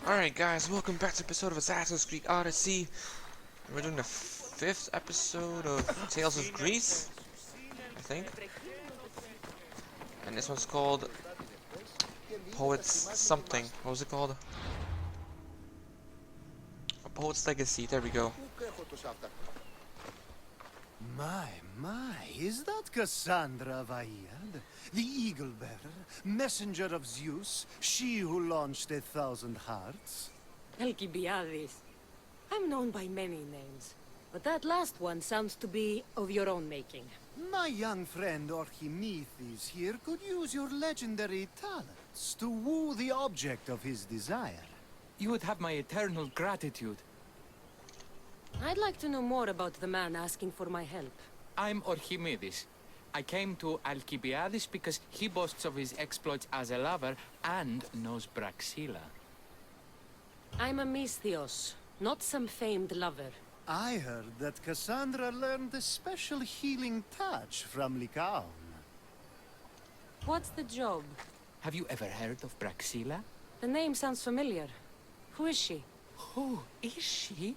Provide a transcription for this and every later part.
Alright guys, welcome back to an episode of Assassin's Creed Odyssey. We're doing the 5th episode of Tales of Greece, I think. And this one's called Poet's something. What was it called? A Poet's Legacy, there we go. My, is that Cassandra Vaiad, the Eagle-Bearer, messenger of Zeus, she who launched 1,000 hearts? Alcibiades. I'm known by many names, but that last one sounds to be of your own making. My young friend Archimedes here could use your legendary talents to woo the object of his desire. You would have my eternal gratitude. I'd like to know more about the man asking for my help. I'm Archimedes. I came to Alcibiades because he boasts of his exploits as a lover and knows Braxilla. I'm a Misthios, not some famed lover. I heard that Cassandra learned a special healing touch from Lycaon. What's the job? Have you ever heard of Braxilla? The name sounds familiar. Who is she? Who is she?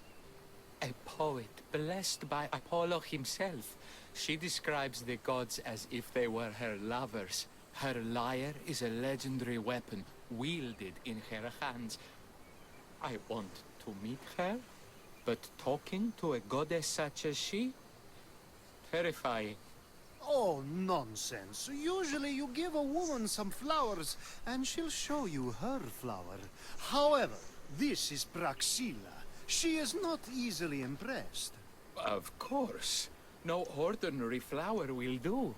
A poet blessed by Apollo himself. She describes the gods as if they were her lovers. Her lyre is a legendary weapon wielded in her hands. I want to meet her, but talking to a goddess such as she? Terrifying. Oh, nonsense. Usually you give a woman some flowers, and she'll show you her flower. However, this is Braxilla. She is not easily impressed. Of course. No ordinary flower will do.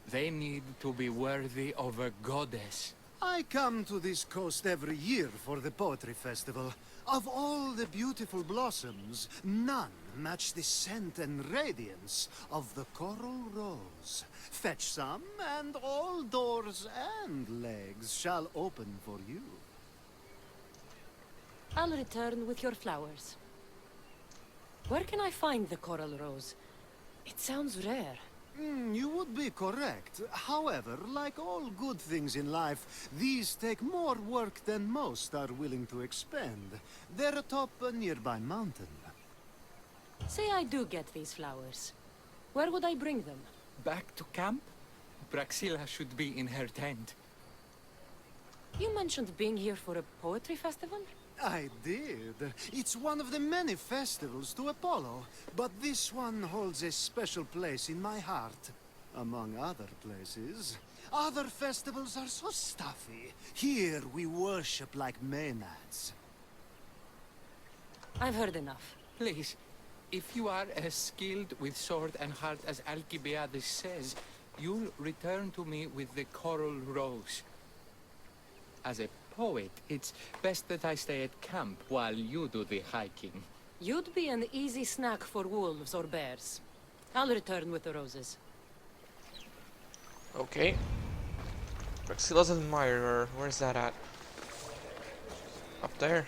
They need to be worthy of a goddess. I come to this coast every year for the Poetry Festival. Of all the beautiful blossoms, none match the scent and radiance of the coral rose. Fetch some, and all doors and legs shall open for you. I'll return with your flowers. Where can I find the coral rose? It sounds rare. You would be correct. However, like all good things in life, these take more work than most are willing to expend. They're atop a nearby mountain. Say I do get these flowers. Where would I bring them? Back to camp? Braxilla should be in her tent. You mentioned being here for a poetry festival? I did. It's one of the many festivals to Apollo, but this one holds a special place in my heart, among other places. Other festivals are so stuffy. Here we worship like Maenads. I've heard enough. Please, if you are as skilled with sword and heart as Alcibiades says, you'll return to me with the coral rose. As a poet, it's best that I stay at camp while you do the hiking. You'd be an easy snack for wolves or bears. I'll return with the roses. Okay. Braxilla's admirer, where's that at? Up there.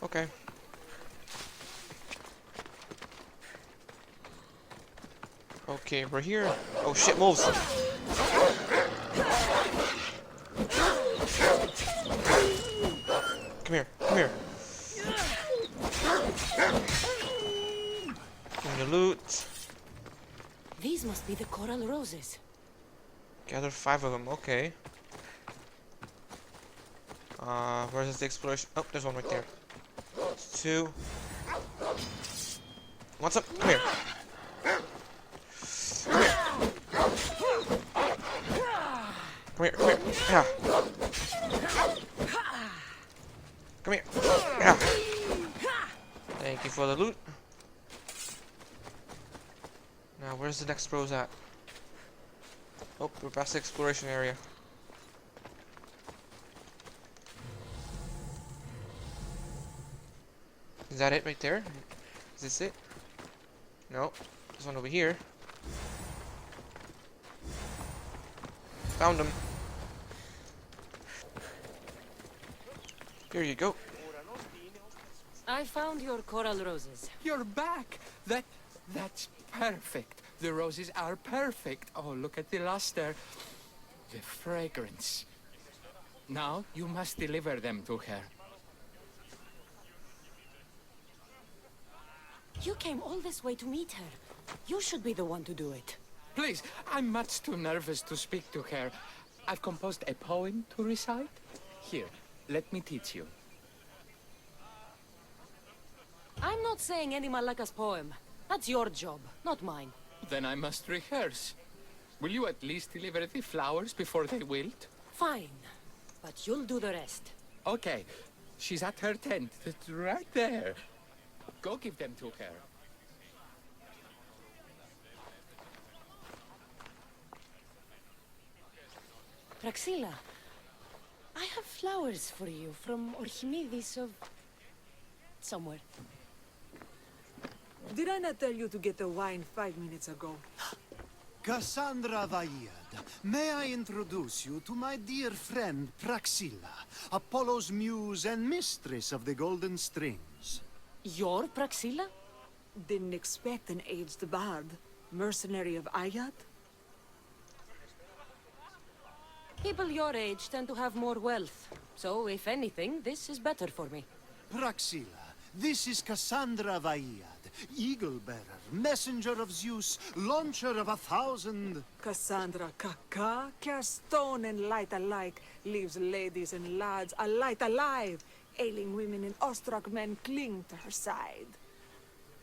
Okay. Okay, we're here. Oh shit, moves! Come here, come here. Give me the loot. These must be the coral roses. Gather 5 of them, okay. Where's the exploration? Oh, there's one right there. 2. Want some? Come here. Come here, come here. Yeah. Come here. Yeah. Thank you for the loot. Now, where's the next rose at? Oh, we're past the exploration area. Is that it right there? Is this it? No. There's one over here. Found him. Here you go. I found your coral roses. You're back! That's perfect. The roses are perfect. Oh, look at the luster. The fragrance. Now you must deliver them to her. You came all this way to meet her. You should be the one to do it. Please, I'm much too nervous to speak to her. I've composed a poem to recite. Here, let me teach you. I'm not saying any Malaka's poem. That's your job, not mine. Then I must rehearse. Will you at least deliver the flowers before they wilt? Fine, but you'll do the rest. Okay, she's at her tent. It's right there. Go give them to her. Praxilla, I have flowers for you from Archimedes of... somewhere. Did I not tell you to get the wine 5 minutes ago? Cassandra Vaillad, may I introduce you to my dear friend Praxilla, Apollo's muse and mistress of the Golden Strings. You're Praxilla? Didn't expect an aged bard. Mercenary of Ayat? People your age tend to have more wealth. So, if anything, this is better for me. Praxilla, this is Cassandra Vaillad, Eagle-bearer, messenger of Zeus, launcher of 1,000... Cassandra Kaka, cares stone and light alike, leaves ladies and lads alight alive. Ailing women and awestruck men cling to her side.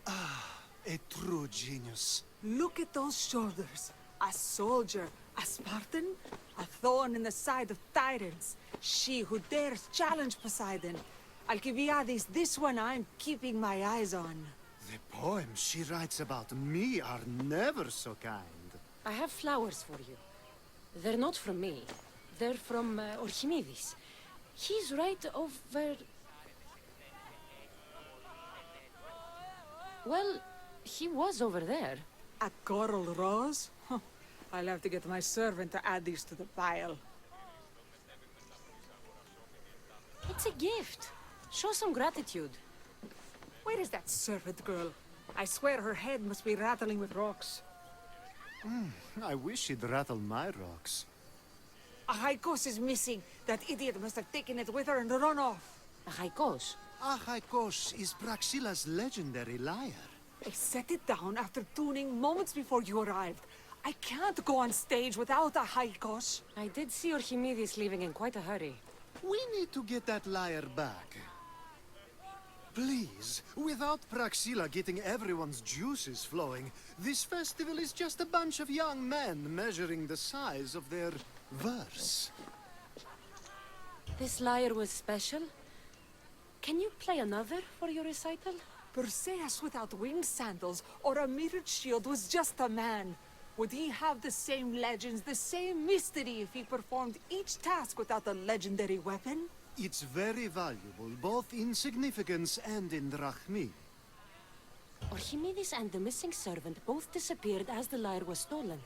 A true genius. Look at those shoulders. A soldier, a Spartan, a thorn in the side of tyrants. She who dares challenge Poseidon. Alcibiades, this one I'm keeping my eyes on. The poems she writes about me are never so kind. I have flowers for you. They're not from me. They're from Archimedes. He's right over... Well, he was over there. A coral rose? Huh. I'll have to get my servant to add these to the pile. It's a gift. Show some gratitude. Where is that servant girl? I swear her head must be rattling with rocks. I wish she'd rattle my rocks. A Haikos is missing. That idiot must have taken it with her and run off. A haikos. Achaikos is Praxilla's legendary lyre. I set it down after tuning moments before you arrived. I can't go on stage without a Haikos. I did see Archimedes leaving in quite a hurry. We need to get that lyre back. Please, without Praxilla getting everyone's juices flowing, this festival is just a bunch of young men measuring the size of their verse. This lyre was special. Can you play another for your recital? Perseus without winged sandals or a mirrored shield was just a man. Would he have the same legends, the same mystery if he performed each task without a legendary weapon? It's very valuable, both in significance and in drachmi. Archimedes and the missing servant both disappeared as the lyre was stolen.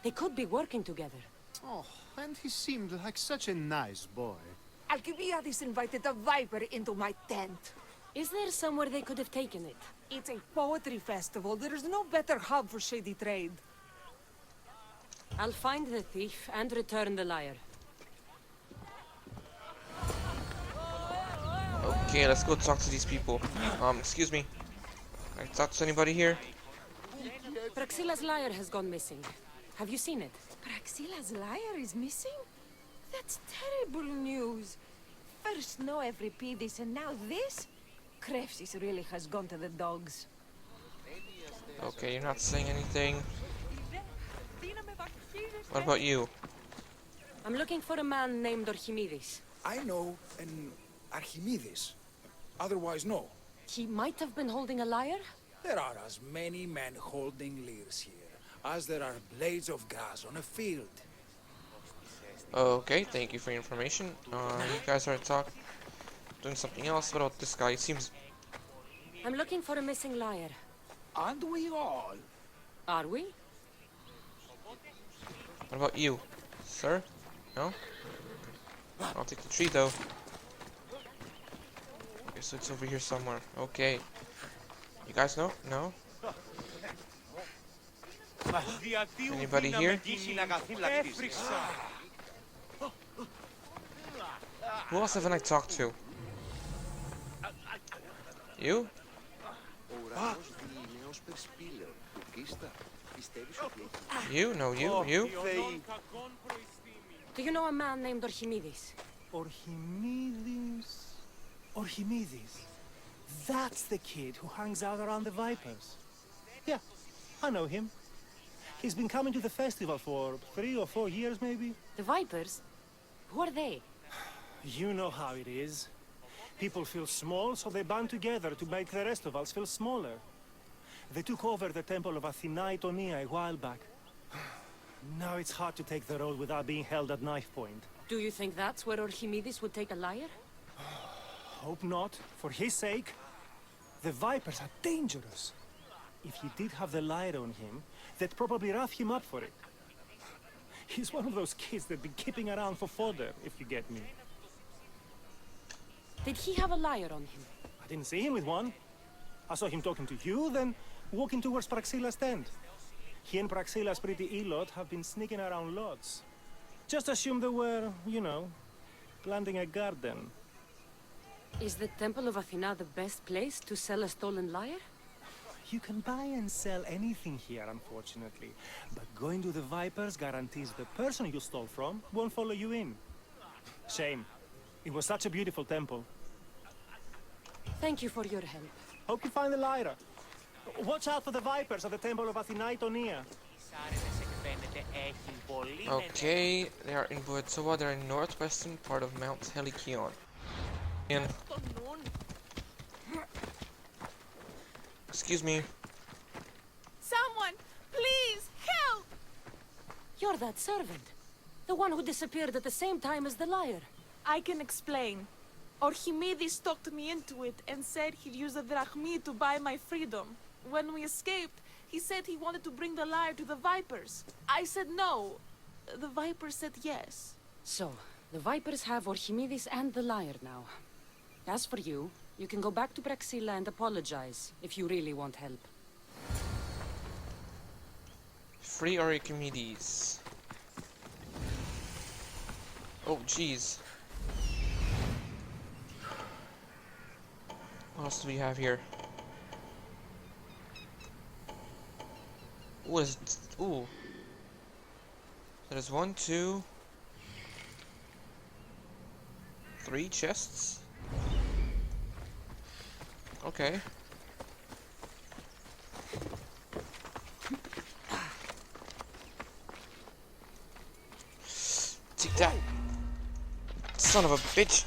They could be working together. Oh, and he seemed like such a nice boy. Alcibiades invited a viper into my tent. Is there somewhere they could have taken it? It's a poetry festival. There's no better hub for shady trade. I'll find the thief and return the lyre. Okay, let's go talk to these people. Excuse me. Can I talk to anybody here? Praxilla's lyre has gone missing. Have you seen it? Praxilla's lyre is missing? That's terrible news. First no Euripides and now this? Krepsis really has gone to the dogs. Okay, you're not saying anything. What about you? I'm looking for a man named Archimedes. I know an Archimedes. Otherwise, no. He might have been holding a lyre? There are as many men holding lyres here as there are blades of grass on a field. Okay, thank you for your information. You guys are doing something else. What about this guy? He seems... I'm looking for a missing lyre. Aren't we all? Are we? What about you, sir? No? I'll take the tree though. Okay, so it's over here somewhere. Okay. You guys know? No? Anybody here? Who else haven't I talked to? You? You? No, you? Do you know a man named Archimedes? Archimedes? Archimedes? That's the kid who hangs out around the Vipers. Yeah, I know him. He's been coming to the festival for 3 or 4 years, maybe. The Vipers? Who are they? You know how it is. People feel small, so they band together to make the rest of us feel smaller. They took over the temple of Athena Itonia a while back. Now it's hard to take the role without being held at knife point. Do you think that's where Archimedes would take a liar? Hope not. For his sake. The Vipers are dangerous. If he did have the lyre on him, they'd probably rough him up for it. He's one of those kids that'd be keeping around for fodder, if you get me. Did he have a liar on him? I didn't see him with one. I saw him talking to you, then walking towards Praxilla's tent. He and Praxilla's pretty Elot have been sneaking around lots. Just assume they were, you know, planting a garden. Is the Temple of Athena the best place to sell a stolen lyre? You can buy and sell anything here, unfortunately. But going to the Vipers guarantees the person you stole from won't follow you in. Shame. It was such a beautiful temple. Thank you for your help. Hope you find the lyre. Watch out for the Vipers at the Temple of Athena Itonia. Okay, they are in Boetsoa, they're in northwestern part of Mount Helikion. And excuse me. Someone, please, help! You're that servant. The one who disappeared at the same time as the lyre. I can explain. Archimedes talked me into it and said he'd use the drachmi to buy my freedom. When we escaped, he said he wanted to bring the lyre to the Vipers. I said no. The Vipers said yes. So, the Vipers have Archimedes and the lyre now. As for you, you can go back to Praxilla and apologize if you really want help. Free Archimedes. Oh, jeez. What else do we have here? Ooh, ooh. There's 1, 2, 3 chests. Okay. Take that, son of a bitch.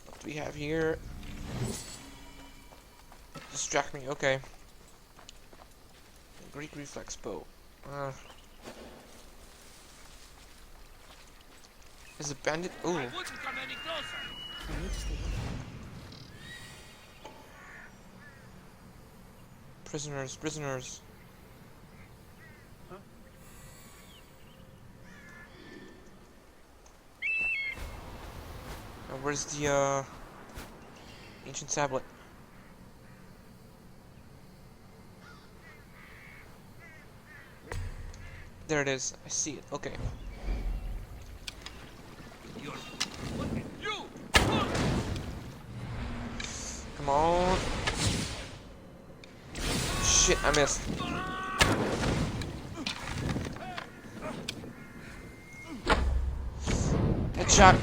What do we have here? Distract me, okay. Greek reflex bow. Is a bandit? Ooh. Prisoners, prisoners. Now where's the ancient tablet? There it is. I see it. Okay. Come on. Shit, I missed. Headshot.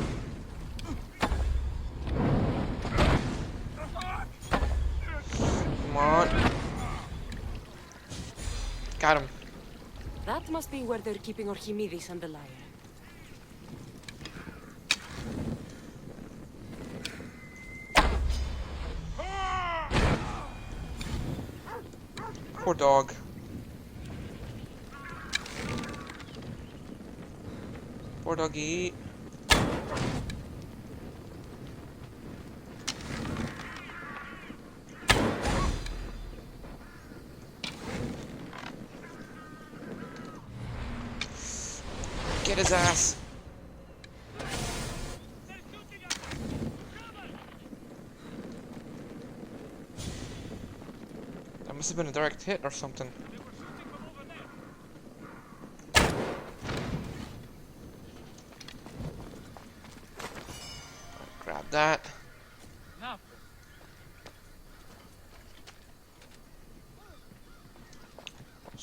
Come on. Got him. That must be where they're keeping Archimedes and the lyre. Poor dog. Poor doggy. Get his ass. That must have been a direct hit or something. Grab that.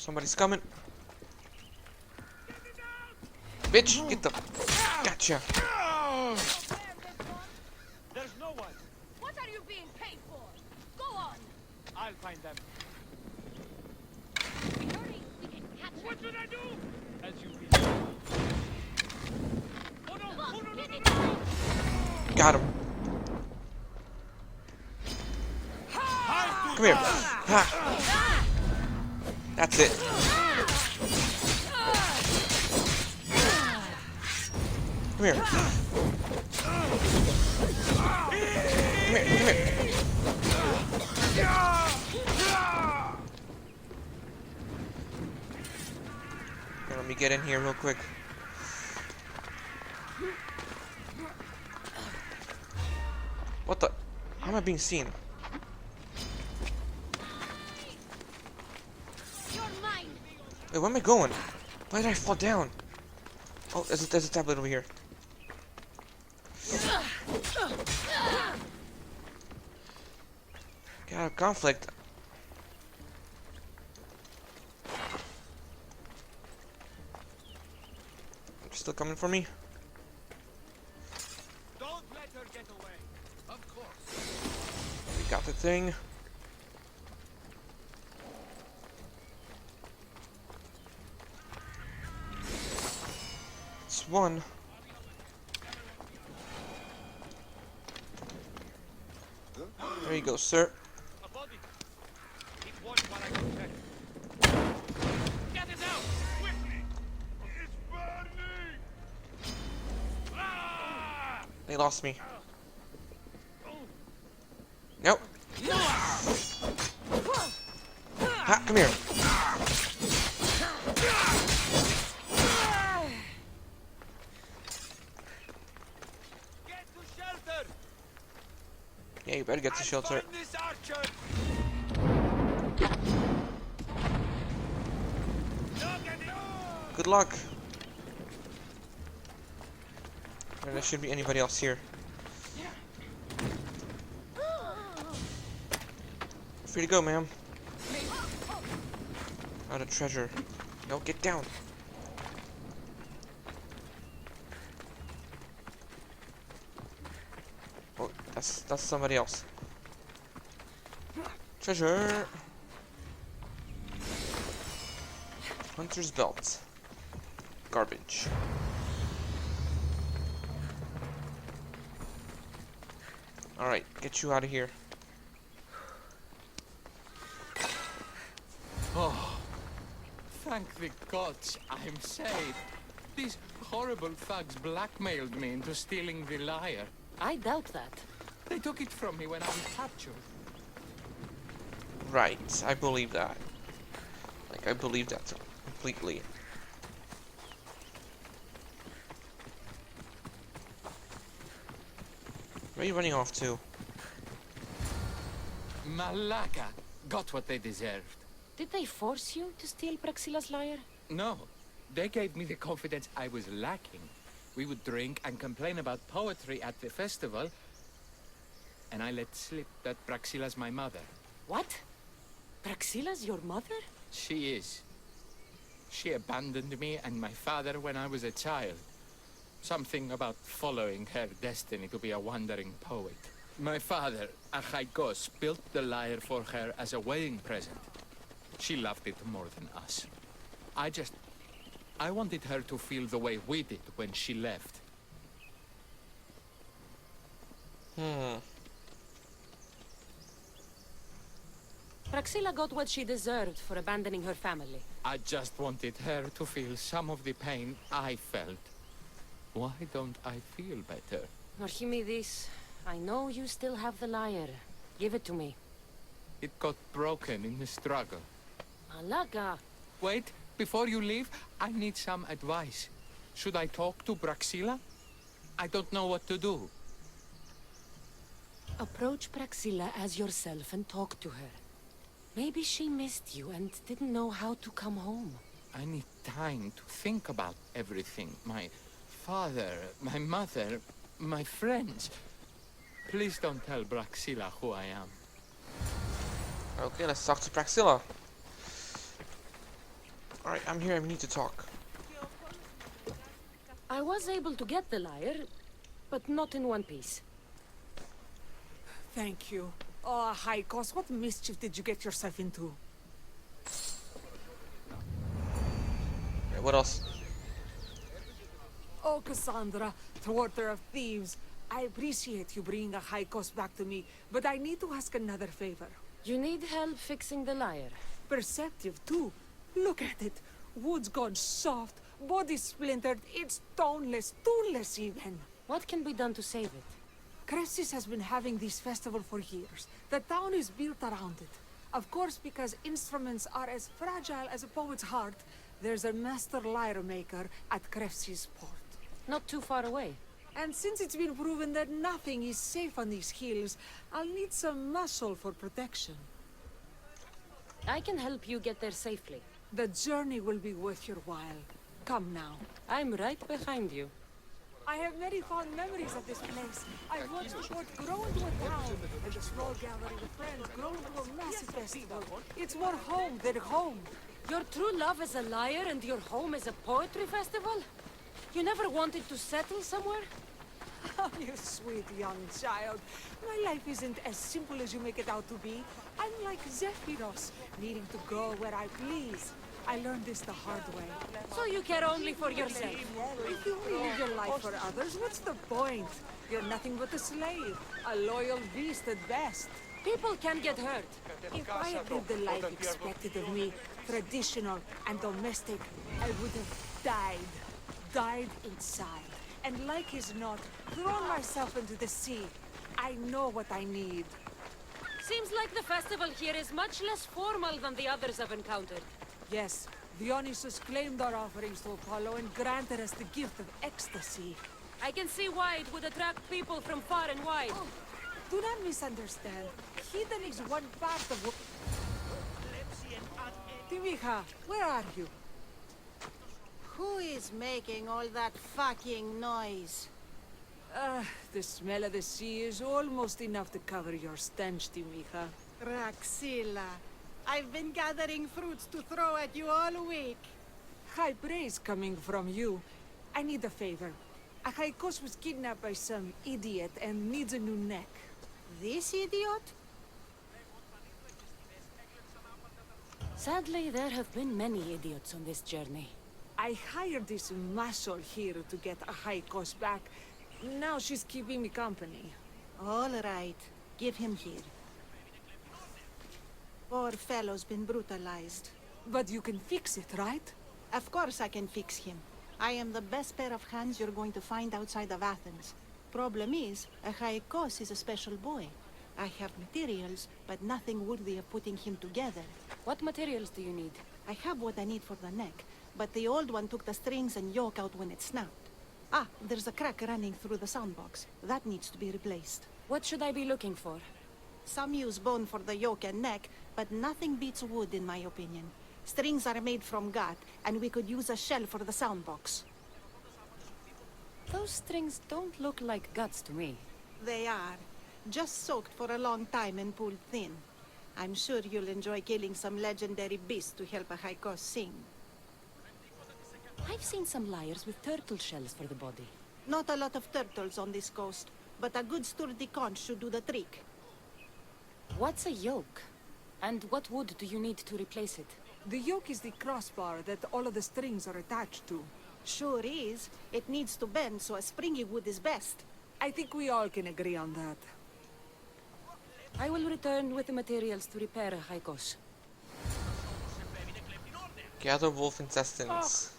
Somebody's coming. Bitch, get the... Gotcha. There's no one. What are you being paid for? Go on! I'll find them. Hurry! We can catch What should I do? As you wish. Oh no! Come on, Oh no! get No! it No! down! Got him. Come here. Ha. That's it. Come here. Come here, come here. Here, let me get in here real quick. What the? How am I being seen? You're mine! Wait, where am I going? Why did I fall down? Oh, there's a tablet over here. Get out of conflict. Still coming for me? Don't let her get away. Of course. We got the thing. It's one. There you go, sir. A body. Keep watch while I go check. Get it out quickly. It's burning. Ah! They lost me. Nope. Ha, come here. Get to shelter. Yeah, you better get to shelter. Find this archer. Look at it. Good luck. There shouldn't be anybody else here. Free to go, ma'am. Out of treasure. No, get down. Oh, that's somebody else. Treasure. Hunter's belt. Garbage. Alright, get you out of here. Oh, thank the gods I'm saved. These horrible thugs blackmailed me into stealing the lyre. I doubt that. They took it from me when I was captured. Right, I believe that. Like, I believe that completely. Where are you running off to? Malaka got what they deserved. Did they force you to steal Praxila's lyre? No, they gave me the confidence I was lacking. We would drink and complain about poetry at the festival, and I let slip that Praxila's my mother. What? Praxila's your mother? She is. She abandoned me and my father when I was a child. Something about following her destiny to be a wandering poet. My father, Achaikos, built the lyre for her as a wedding present. She loved it more than us. I wanted her to feel the way we did when she left. Praxila got what she deserved for abandoning her family. I just wanted her to feel some of the pain I felt. Why don't I feel better? Archimedes, I know you still have the lyre. Give it to me. It got broken in the struggle. Malaga. Wait, before you leave, I need some advice. Should I talk to Praxila? I don't know what to do. Approach Praxila as yourself and talk to her. Maybe she missed you and didn't know how to come home. I need time to think about everything. My father, my mother, my friends. Please don't tell Praxila who I am. Okay, let's talk to Praxila. Alright, I'm here. We need to talk. I was able to get the lyre, but not in one piece. Thank you. Oh, Haikos, what mischief did you get yourself into? Yeah, what else? Oh, Cassandra, thwarter of thieves. I appreciate you bringing a Haikos back to me, but I need to ask another favor. You need help fixing the lyre. Perceptive, too. Look at it. Wood's gone soft, body splintered, it's toneless, tooless even. What can be done to save it? Cressis has been having this festival for years. The town is built around it. Of course, because instruments are as fragile as a poet's heart, there's a master lyre maker at Cressis port. Not too far away. And since it's been proven that nothing is safe on these hills, I'll need some muscle for protection. I can help you get there safely. The journey will be worth your while. Come now. I'm right behind you. I have very fond memories of this place. I've watched the port grow into a town, and the small gathering of friends grow into a massive festival. It's more home than home. Your true love is a lyre and your home is a poetry festival? You never wanted to settle somewhere? Oh, you sweet young child. My life isn't as simple as you make it out to be. I'm like Zephyros, needing to go where I please. I learned this the hard way. So you care only for yourself? If you only live your life for others, what's the point? You're nothing but a slave, a loyal beast at best. People can get hurt. If I had lived the life expected of me, traditional and domestic, I would have died. Died inside. And like as not, thrown myself into the sea. I know what I need. Seems like the festival here is much less formal than the others I've encountered. Yes, Dionysus claimed our offerings to Apollo and granted us the gift of ecstasy. I can see why it would attract people from far and wide. Oh, do not misunderstand. Heathen is one part of what... Timiha, where are you? Who is making all that fucking noise? The smell of the sea is almost enough to cover your stench, Timiha. Praxilla, I've been gathering fruits to throw at you all week. High praise coming from you. I need a favor. Achaikos was kidnapped by some idiot and needs a new neck. This idiot? Sadly, there have been many idiots on this journey. I hired this muscle here to get Achaikos back. Now she's keeping me company. All right, give him here. Poor fellow's been brutalized. But you can fix it, right? Of course I can fix him. I am the best pair of hands you're going to find outside of Athens. Problem is, Achaikos is a special boy. I have materials, but nothing worthy of putting him together. What materials do you need? I have what I need for the neck, but the old one took the strings and yoke out when it snapped. Ah, there's a crack running through the soundbox. That needs to be replaced. What should I be looking for? Some use bone for the yoke and neck, but nothing beats wood in my opinion. Strings are made from gut, and we could use a shell for the soundbox. Those strings don't look like guts to me. They are. Just soaked for a long time and pulled thin. I'm sure you'll enjoy killing some legendary beast to help Achaikos sing. I've seen some lyres with turtle shells for the body. Not a lot of turtles on this coast, but a good sturdy conch should do the trick. What's a yoke? And what wood do you need to replace it? The yoke is the crossbar that all of the strings are attached to. Sure is. It needs to bend, so a springy wood is best. I think we all can agree on that. I will return with the materials to repair Achaikos. Gather wolf intestines.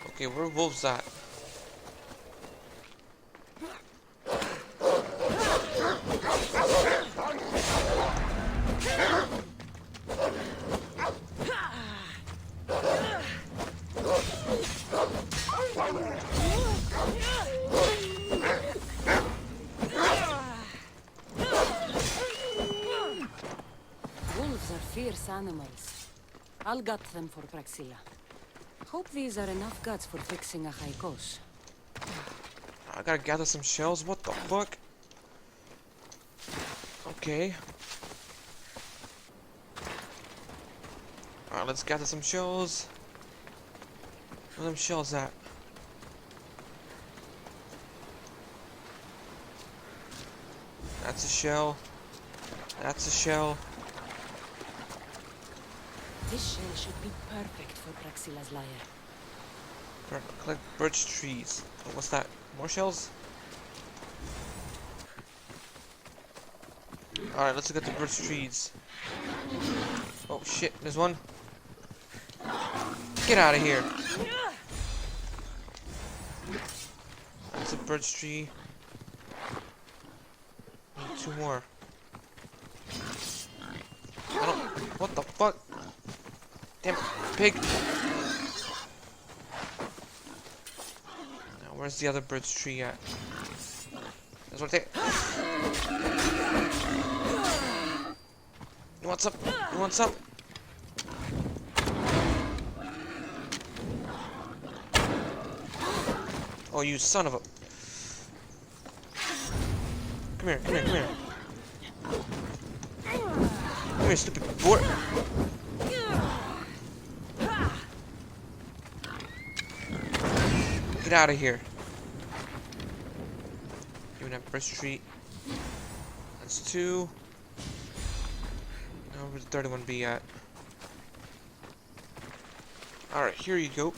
Okay, where are wolves at? Wolves are fierce animals. I'll gut them for Praxilla. Hope these are enough guts for fixing Achaikos. I gotta gather some shells. What the fuck? Okay. Alright, let's gather some shells. Where are them shells at? That's a shell. That's a shell. This shell should be perfect for Praxila's lyre. Collect birch trees. Oh, what's that? More shells? Alright, let's look at the birch trees. Oh shit, there's one. Get out of here. That's a birch tree. Need 2 more. I don't. What the fuck? Damn pig. Now, where's the other birch tree at? There's one there. You want some? You want some? Oh, you son of a... Come here, come here, come here. Come here, stupid boy. Get out of here. Give me that birch tree. That's 2. Now where's the third one be at? Alright, here you go.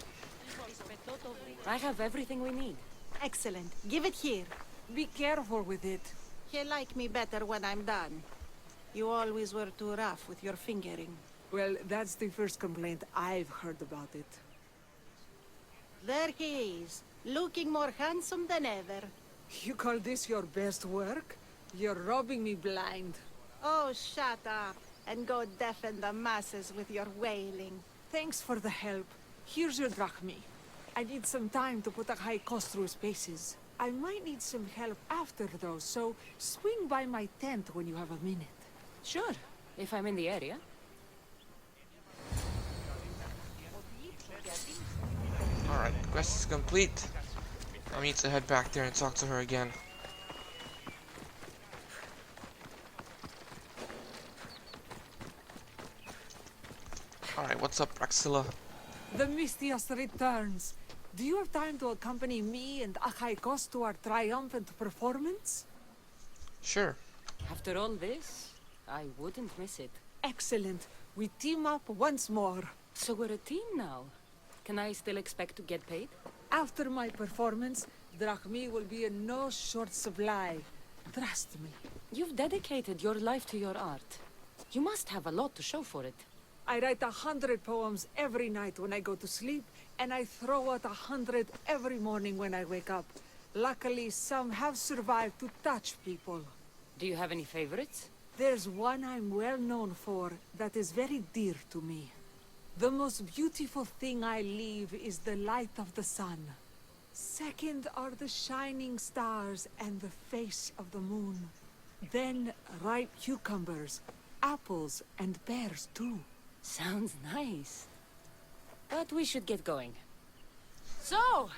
I have everything we need. Excellent. Give it here. Be careful with it. He'll like me better when I'm done. You always were too rough with your fingering. Well, that's the first complaint I've heard about it. There he is, looking more handsome than ever. You call this your best work? You're robbing me blind. Oh, shut up, and go deafen the masses with your wailing. Thanks for the help. Here's your drachmi. I need some time to put a high cost through his paces. I might need some help after though, so swing by my tent when you have a minute. Sure, if I'm in the area. Alright, quest is complete. I need to head back there and talk to her again. Alright, what's up, Praxilla? The Mistias returns. Do you have time to accompany me and Achaikos to our triumphant performance? Sure. After all this, I wouldn't miss it. Excellent. We team up once more. So we're a team now. Can I still expect to get paid? After my performance, drachmi will be in no short supply. Trust me. You've dedicated your life to your art. You must have a lot to show for it. I write 100 poems every night when I go to sleep, and I throw out 100 every morning when I wake up. Luckily, some have survived to touch people. Do you have any favorites? There's one I'm well known for that is very dear to me. The most beautiful thing I leave is the light of the sun. Second are the shining stars and the face of the moon. Then ripe cucumbers, apples, and pears too. Sounds nice. But we should get going. So,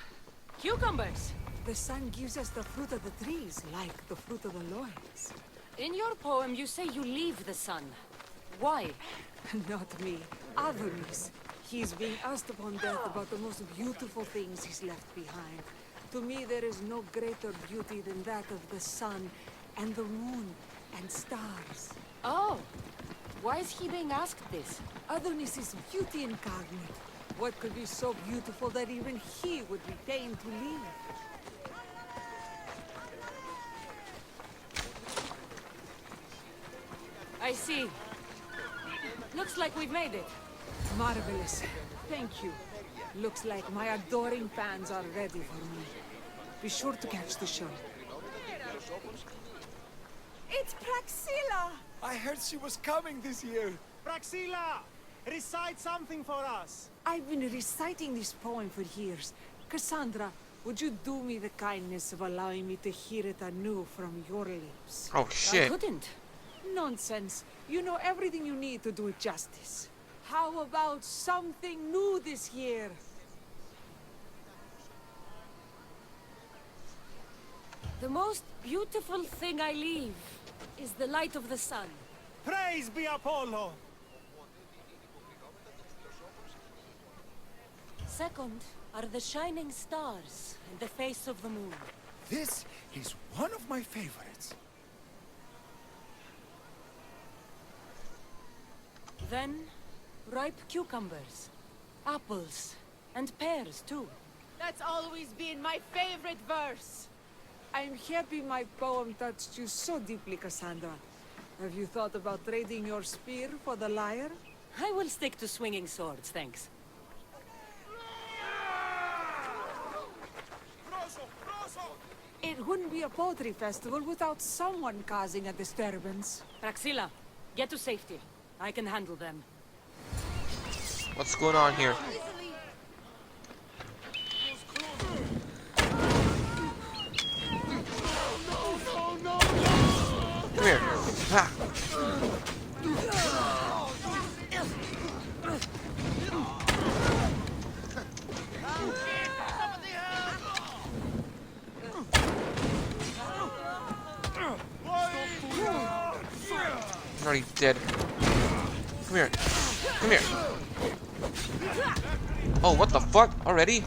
cucumbers. The sun gives us the fruit of the trees, like the fruit of the loins. In your poem, you say you leave the sun. Why? Not me. Adonis. He's being asked upon death about the most beautiful things he's left behind. To me, there is no greater beauty than that of the sun, and the moon, and stars. Oh, why is he being asked this? Adonis is beauty incarnate. What could be so beautiful that even he would be pained to leave? I see. Looks like we've made it. Marvelous. Thank you. Looks like my adoring fans are ready for me. Be sure to catch the show. It's Praxilla! I heard she was coming this year. Praxilla! Recite something for us! I've been reciting this poem for years. Cassandra, would you do me the kindness of allowing me to hear it anew from your lips? Oh I shit. couldn't. Nonsense. You know everything you need to do it justice. How about something new this year? The most beautiful thing I leave is the light of the sun. Praise be Apollo! second are the shining stars in the face of the moon. This is one of my favorites. Then, ripe cucumbers, apples, and pears too. That's always been my favorite verse. I'm happy my poem touched you so deeply, Cassandra. Have you thought about trading your spear for the lyre? I will stick to swinging swords, thanks. It wouldn't be a poetry festival without someone causing a disturbance. Praxilla, get to safety. I can handle them. What's going on here? Come here. Ha. I'm already dead. Come here. Come here. Oh, what the fuck? Already?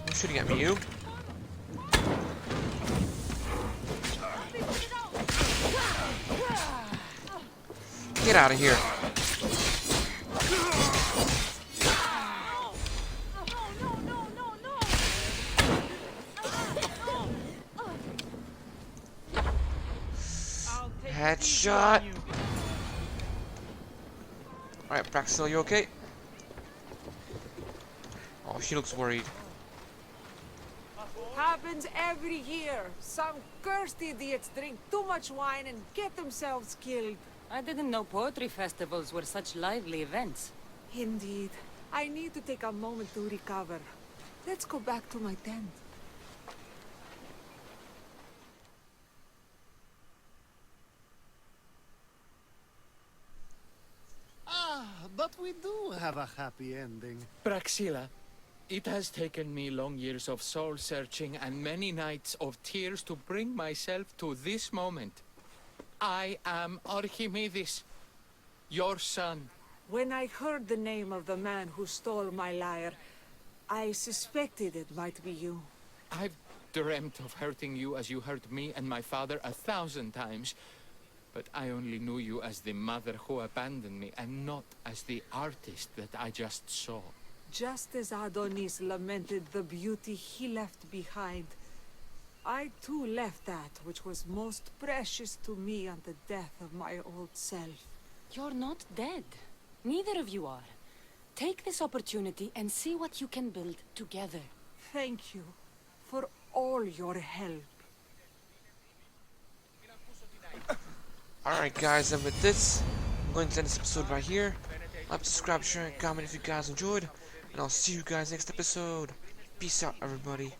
You're shooting at me, you. Get out of here. Headshot. Alright, Praxil, you okay? Oh, she looks worried. Happens every year. Some cursed idiots drink too much wine and get themselves killed. I didn't know poetry festivals were such lively events. Indeed. I need to take a moment to recover. Let's go back to my tent. But we do have a happy ending. Praxilla, it has taken me long years of soul-searching and many nights of tears to bring myself to this moment. I am Archimedes, your son. When I heard the name of the man who stole my lyre, I suspected it might be you. I've dreamt of hurting you as you hurt me and my father 1,000 times. But I only knew you as the mother who abandoned me, and not as the artist that I just saw. Just as Adonis lamented the beauty he left behind, I too left that which was most precious to me on the death of my old self. You're not dead. Neither of you are. Take this opportunity and see what you can build together. Thank you for all your help. Alright guys, and with this, I'm going to end this episode right here. Like, subscribe, share, and comment if you guys enjoyed. And I'll see you guys next episode. Peace out, everybody.